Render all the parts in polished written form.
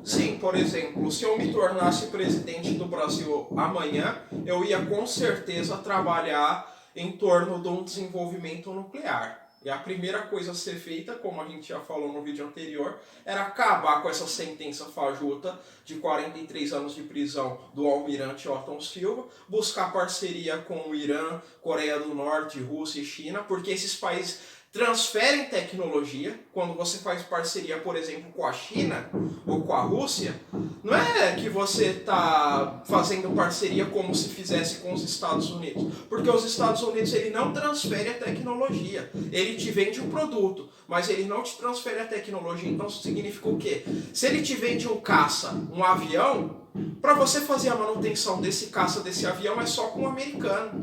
Sim, por exemplo, se eu me tornasse presidente do Brasil amanhã, eu ia com certeza trabalhar em torno de um desenvolvimento nuclear. E a primeira coisa a ser feita, como a gente já falou no vídeo anterior, era acabar com essa sentença fajuta de 43 anos de prisão do almirante Otton Silva, buscar parceria com o Irã, Coreia do Norte, Rússia e China, porque esses países transferem tecnologia. Quando você faz parceria, por exemplo, com a China ou com a Rússia, não é que você está fazendo parceria como se fizesse com os Estados Unidos, porque os Estados Unidos ele não transfere a tecnologia, ele te vende um produto, mas ele não te transfere a tecnologia. Então isso significa o quê? Se ele te vende um caça, um avião, para você fazer a manutenção desse caça, desse avião, é só com o americano.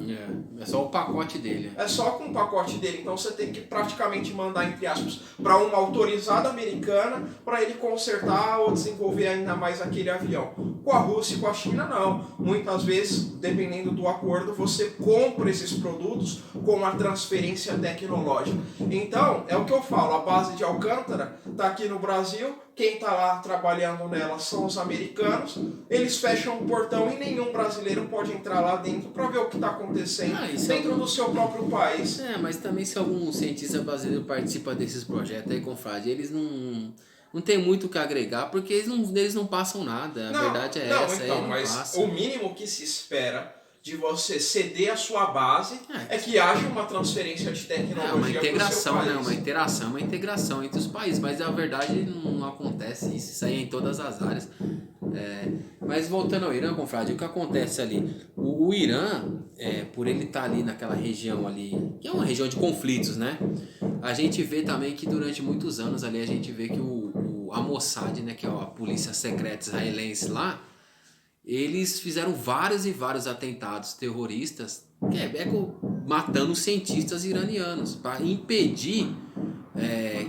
É só o pacote dele. É só com o pacote dele. Então você tem que praticamente mandar, entre aspas, para uma autorizada americana para ele consertar ou desenvolver ainda mais aquele avião. Com a Rússia e com a China, não. Muitas vezes, dependendo do acordo, você compra esses produtos com a transferência tecnológica. Então, é o que eu falo, a base de Alcântara está aqui no Brasil. Quem está lá trabalhando nela são os americanos. Eles fecham o portão e nenhum brasileiro pode entrar lá dentro para ver o que está acontecendo dentro do seu próprio país. Mas também se algum cientista brasileiro participa desses projetos aí, confrade, eles não tem muito o que agregar, porque eles não passam nada. A verdade é essa. Então, mas passam. o mínimo que se espera de você ceder a sua base é que haja uma transferência de tecnologia. Uma integração, pro seu né? Uma integração entre os países, mas a verdade não acontece isso aí é em todas as áreas. Mas voltando ao Irã, confrade, o que acontece ali? O Irã, por ele estar ali naquela região ali, que é uma região de conflitos, né? A gente vê também que durante muitos anos ali, a gente vê que a Mossad, né, que é a polícia secreta israelense lá, eles fizeram vários e vários atentados terroristas, matando cientistas iranianos, para impedir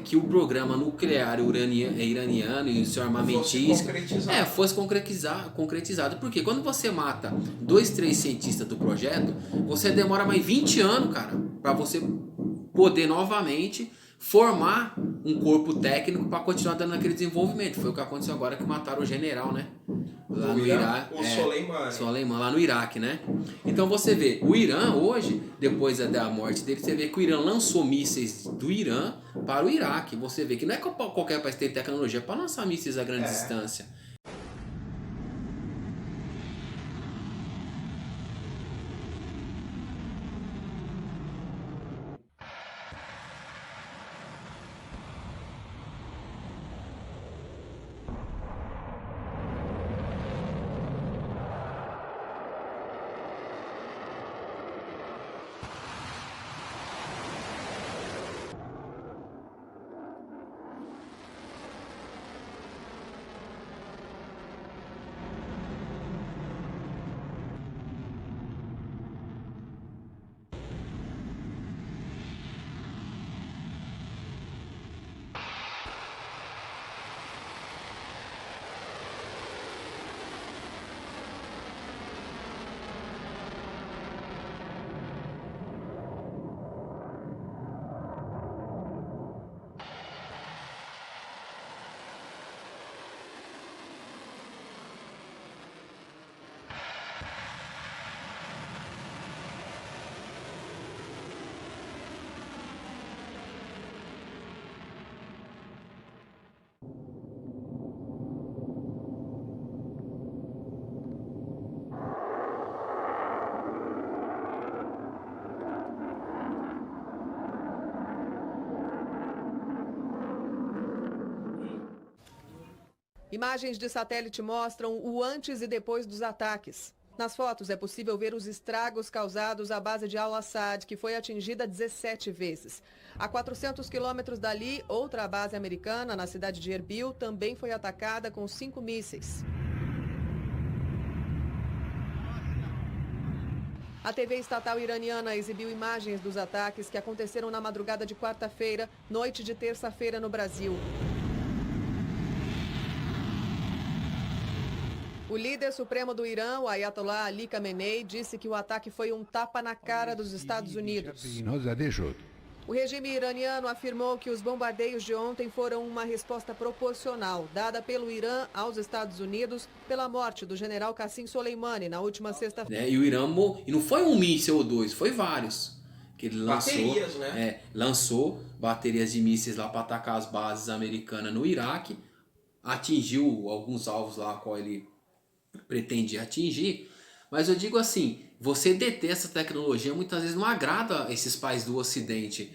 que o programa nuclear iraniano e o seu armamentista fosse concretizado. Porque quando você mata 2, 3 cientistas do projeto, você demora mais 20 anos, cara, para você poder novamente formar um corpo técnico para continuar dando aquele desenvolvimento. Foi o que aconteceu agora que mataram o general, né? Lá no Iraque. O Soleimani, lá no Iraque, né? Então você vê, o Irã hoje, depois da morte dele, você vê que o Irã lançou mísseis do Irã para o Iraque. Você vê que não é qualquer país tem tecnologia para lançar mísseis a grande distância. Imagens de satélite mostram o antes e depois dos ataques. Nas fotos é possível ver os estragos causados à base de Al-Assad, que foi atingida 17 vezes. A 400 quilômetros dali, outra base americana, na cidade de Erbil, também foi atacada com 5 mísseis. A TV estatal iraniana exibiu imagens dos ataques que aconteceram na madrugada de quarta-feira, noite de terça-feira no Brasil. O líder supremo do Irã, o Ayatollah Ali Khamenei, disse que o ataque foi um tapa na cara dos Estados Unidos. O regime iraniano afirmou que os bombardeios de ontem foram uma resposta proporcional dada pelo Irã aos Estados Unidos pela morte do general Qasem Soleimani na última sexta-feira. E o Irã, e não foi um míssil ou dois, foi vários. Que ele lançou, baterias, né? Lançou baterias de mísseis lá para atacar as bases americanas no Iraque, atingiu alguns alvos lá qual ele pretendia atingir. Mas eu digo assim, você deter essa tecnologia muitas vezes não agrada esses países do Ocidente,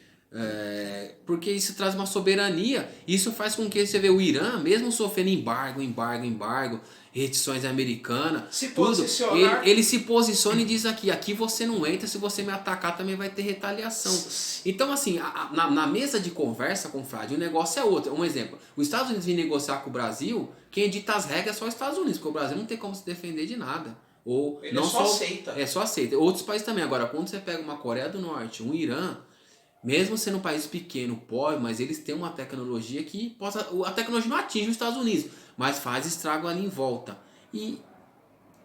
porque isso traz uma soberania. Isso faz com que você vê o Irã, mesmo sofrendo embargo, restrições americanas, ele se posiciona e diz aqui você não entra, se você me atacar também vai ter retaliação. Então assim, na mesa de conversa, confrade, o negócio é outro. Um exemplo, os Estados Unidos vêm negociar com o Brasil, quem dita as regras é só os Estados Unidos, porque o Brasil não tem como se defender de nada. Ou ele não só aceita. Só aceita. Outros países também. Agora, quando você pega uma Coreia do Norte, um Irã, mesmo sendo um país pequeno, pobre, mas eles têm uma tecnologia que a tecnologia não atinge os Estados Unidos, mas faz estrago ali em volta. E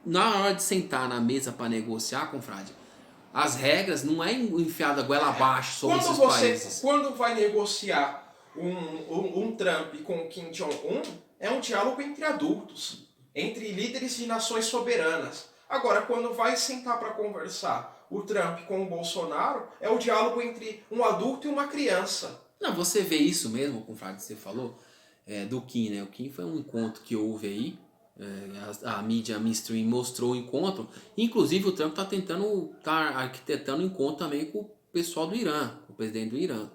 na hora de sentar na mesa para negociar, confrade, as regras não é enfiada goela abaixo sobre esses países. Quando vai negociar um Trump com o Kim Jong-un, é um diálogo entre adultos, entre líderes de nações soberanas. Agora, quando vai sentar para conversar o Trump com o Bolsonaro, é o diálogo entre um adulto e uma criança. Não, você vê isso mesmo, confrade, que você falou, do Kim, né? O Kim foi um encontro que houve aí, a mídia mainstream mostrou o encontro, inclusive o Trump tá arquitetando um encontro também com o pessoal do Irã, o presidente do Irã.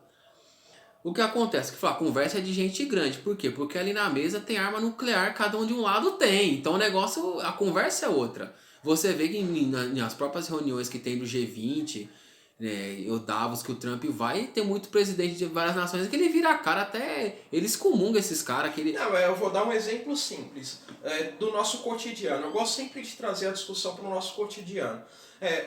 O que acontece? Que a conversa é de gente grande. Por quê? Porque ali na mesa tem arma nuclear, cada um de um lado tem. Então o negócio, a conversa é outra. Você vê que nas próprias reuniões que tem do G20, o Davos, que o Trump vai, tem muito presidente de várias nações que ele vira a cara, até ele excomunga esses caras. Não, eu vou dar um exemplo simples do nosso cotidiano. Eu gosto sempre de trazer a discussão para o nosso cotidiano.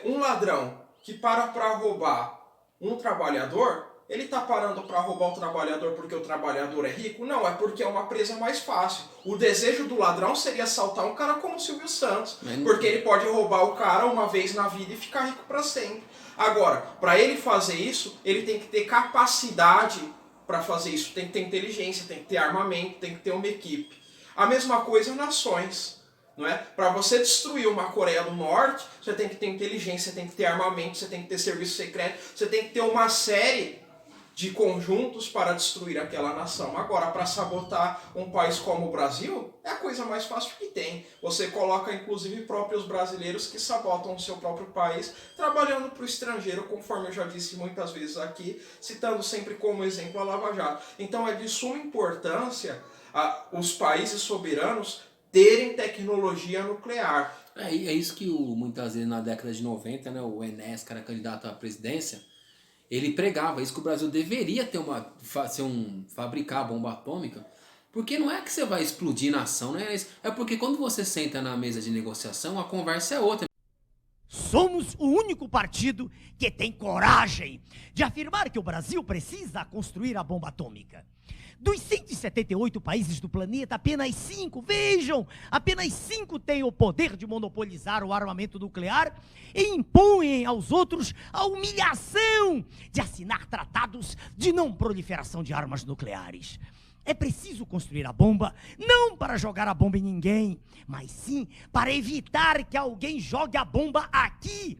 Um ladrão que para roubar um trabalhador, ele está parando para roubar o trabalhador porque o trabalhador é rico? Não, é porque é uma presa mais fácil. O desejo do ladrão seria assaltar um cara como o Silvio Santos, porque ele pode roubar o cara uma vez na vida e ficar rico para sempre. Agora, para ele fazer isso, ele tem que ter capacidade para fazer isso. Tem que ter inteligência, tem que ter armamento, tem que ter uma equipe. A mesma coisa nações. Não é? Para você destruir uma Coreia do Norte, você tem que ter inteligência, você tem que ter armamento, você tem que ter serviço secreto, você tem que ter uma série de conjuntos para destruir aquela nação. Agora, para sabotar um país como o Brasil, é a coisa mais fácil que tem. Você coloca, inclusive, próprios brasileiros que sabotam o seu próprio país, trabalhando para o estrangeiro, conforme eu já disse muitas vezes aqui, citando sempre como exemplo a Lava Jato. Então, é de suma importância os países soberanos terem tecnologia nuclear. É isso que muitas vezes na década de 90, né, o Enéas, que era candidato à presidência, ele pregava isso, que o Brasil deveria ter fabricar a bomba atômica, porque não é que você vai explodir nação, não é isso. É porque quando você senta na mesa de negociação, a conversa é outra. Somos o único partido que tem coragem de afirmar que o Brasil precisa construir a bomba atômica. Dos 178 países do planeta, apenas 5, vejam, apenas 5 têm o poder de monopolizar o armamento nuclear e impõem aos outros a humilhação de assinar tratados de não proliferação de armas nucleares. É preciso construir a bomba, não para jogar a bomba em ninguém, mas sim para evitar que alguém jogue a bomba aqui,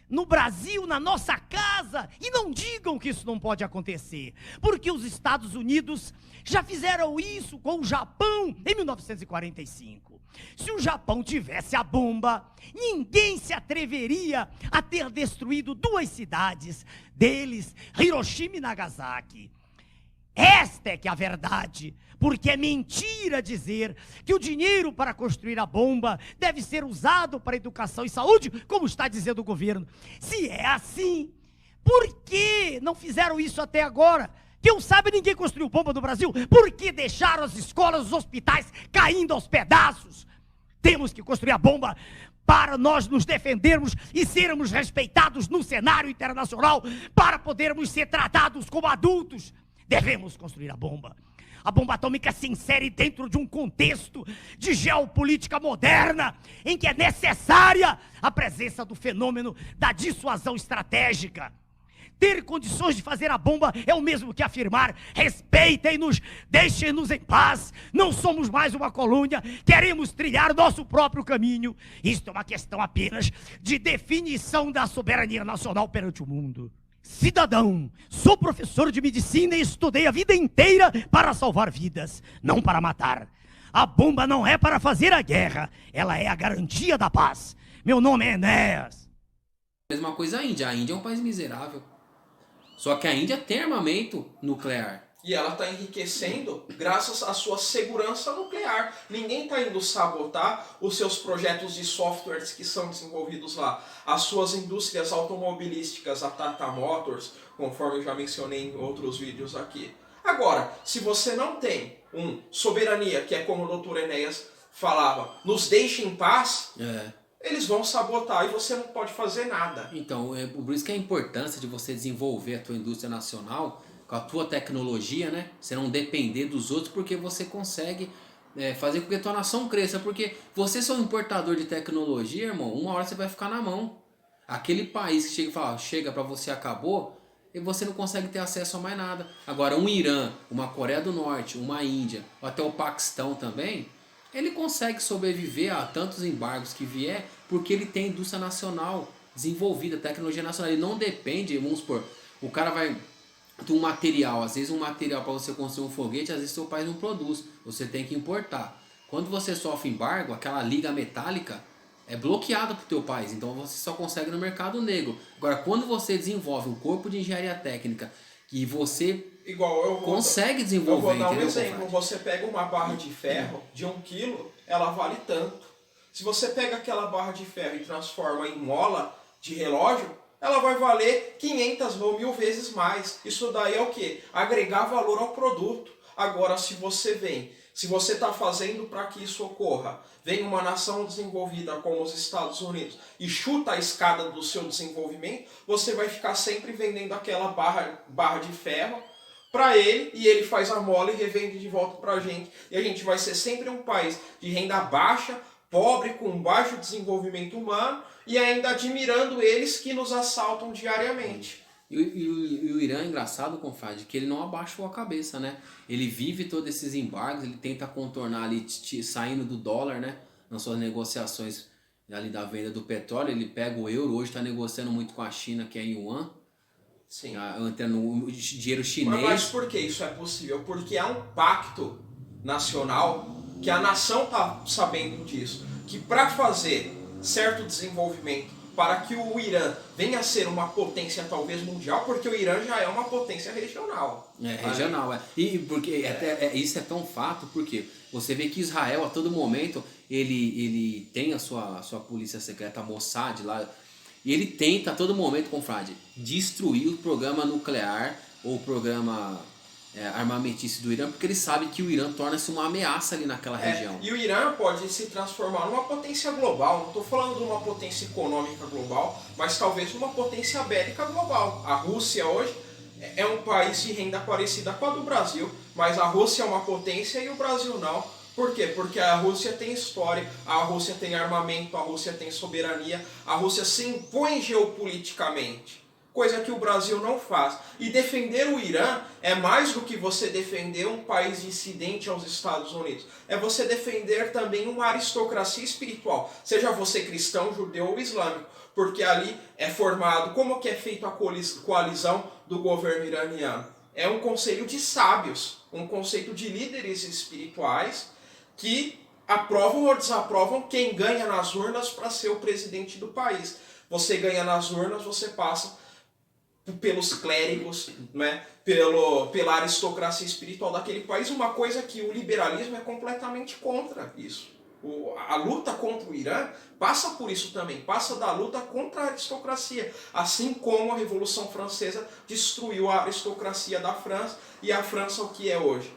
no Brasil, na nossa casa. E não digam que isso não pode acontecer, porque os Estados Unidos já fizeram isso com o Japão em 1945. Se o Japão tivesse a bomba, ninguém se atreveria a ter destruído 2 cidades deles, Hiroshima e Nagasaki. Esta é que é a verdade, porque é mentira dizer que o dinheiro para construir a bomba deve ser usado para educação e saúde, como está dizendo o governo. Se é assim, por que não fizeram isso até agora? Que eu saiba, ninguém construiu bomba no Brasil. Por que deixaram as escolas, os hospitais caindo aos pedaços? Temos que construir a bomba para nós nos defendermos e sermos respeitados no cenário internacional, para podermos ser tratados como adultos. Devemos construir a bomba. A bomba atômica se insere dentro de um contexto de geopolítica moderna, em que é necessária a presença do fenômeno da dissuasão estratégica. Ter condições de fazer a bomba é o mesmo que afirmar: respeitem-nos, deixem-nos em paz, não somos mais uma colônia, queremos trilhar nosso próprio caminho. Isto é uma questão apenas de definição da soberania nacional perante o mundo. Cidadão, sou professor de medicina e estudei a vida inteira para salvar vidas, não para matar. A bomba não é para fazer a guerra, ela é a garantia da paz. Meu nome é Enéas. Mesma coisa a Índia. A Índia é um país miserável. Só que a Índia tem armamento nuclear. E ela está enriquecendo graças à sua segurança nuclear. Ninguém está indo sabotar os seus projetos de softwares que são desenvolvidos lá. As suas indústrias automobilísticas, a Tata Motors, conforme eu já mencionei em outros vídeos aqui. Agora, se você não tem soberania, que é como o Dr. Enéas falava, nos deixe em paz, eles vão sabotar e você não pode fazer nada. Então, por isso que a importância de você desenvolver a tua indústria nacional com a tua tecnologia, né? Você não depender dos outros, porque você consegue fazer com que a tua nação cresça. Porque você ser um importador de tecnologia, irmão, uma hora você vai ficar na mão. Aquele país que chega e fala, chega pra você, acabou, e você não consegue ter acesso a mais nada. Agora, um Irã, uma Coreia do Norte, uma Índia, ou até o Paquistão também, ele consegue sobreviver a tantos embargos que vier, porque ele tem indústria nacional desenvolvida, tecnologia nacional. Ele não depende, vamos supor, o cara vai de um material, às vezes um material para você construir um foguete, às vezes seu país não produz, você tem que importar. Quando você sofre embargo, aquela liga metálica é bloqueada para o teu país, então você só consegue no mercado negro. Agora, quando você desenvolve um corpo de engenharia técnica que você consegue desenvolver, eu vou dar um exemplo. Você pega uma barra de ferro de 1 quilo, ela vale tanto. Se você pega aquela barra de ferro e transforma em mola de relógio, ela vai valer 500 ou 1000 vezes mais. Isso daí é o quê? Agregar valor ao produto. Agora, se você está fazendo para que isso ocorra, vem uma nação desenvolvida como os Estados Unidos e chuta a escada do seu desenvolvimento, você vai ficar sempre vendendo aquela barra de ferro para ele, e ele faz a mola e revende de volta para a gente. E a gente vai ser sempre um país de renda baixa, pobre, com baixo desenvolvimento humano, e ainda admirando eles que nos assaltam diariamente. E o Irã é engraçado, confrade, que ele não abaixou a cabeça, né? Ele vive todos esses embargos, ele tenta contornar ali, saindo do dólar, né? Nas suas negociações ali da venda do petróleo, ele pega o euro, hoje está negociando muito com a China, que é em yuan. Sim. Entrando o dinheiro chinês. Mas por que isso é possível? Porque há um pacto nacional que a nação está sabendo disso. Que para fazer certo desenvolvimento, para que o Irã venha a ser uma potência talvez mundial, porque o Irã já é uma potência regional. Regional. E porque isso é tão fato, porque você vê que Israel a todo momento ele tem a sua polícia secreta, a Mossad lá, e ele tenta a todo momento, confrade, destruir o programa nuclear ou o programa armamentício do Irã, porque ele sabe que o Irã torna-se uma ameaça ali naquela região. E o Irã pode se transformar numa potência global. Não estou falando de uma potência econômica global, mas talvez uma potência bélica global. A Rússia hoje é um país de renda parecida com a do Brasil, mas a Rússia é uma potência e o Brasil não. Por quê? Porque a Rússia tem história, a Rússia tem armamento, a Rússia tem soberania, a Rússia se impõe geopoliticamente, coisa que o Brasil não faz. E defender o Irã é mais do que você defender um país dissidente aos Estados Unidos. É você defender também uma aristocracia espiritual, seja você cristão, judeu ou islâmico, porque ali é formado, como que é feita a coalizão do governo iraniano? É um conselho de sábios, um conceito de líderes espirituais que aprovam ou desaprovam quem ganha nas urnas para ser o presidente do país. Você ganha nas urnas, você passa pelos clérigos, né? Pela aristocracia espiritual daquele país, uma coisa que o liberalismo é completamente contra isso. A luta contra o Irã passa por isso também, passa da luta contra a aristocracia, assim como a Revolução Francesa destruiu a aristocracia da França, e a França o que é hoje?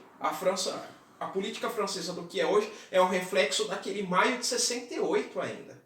A política francesa do que é hoje é um reflexo daquele maio de 68 ainda.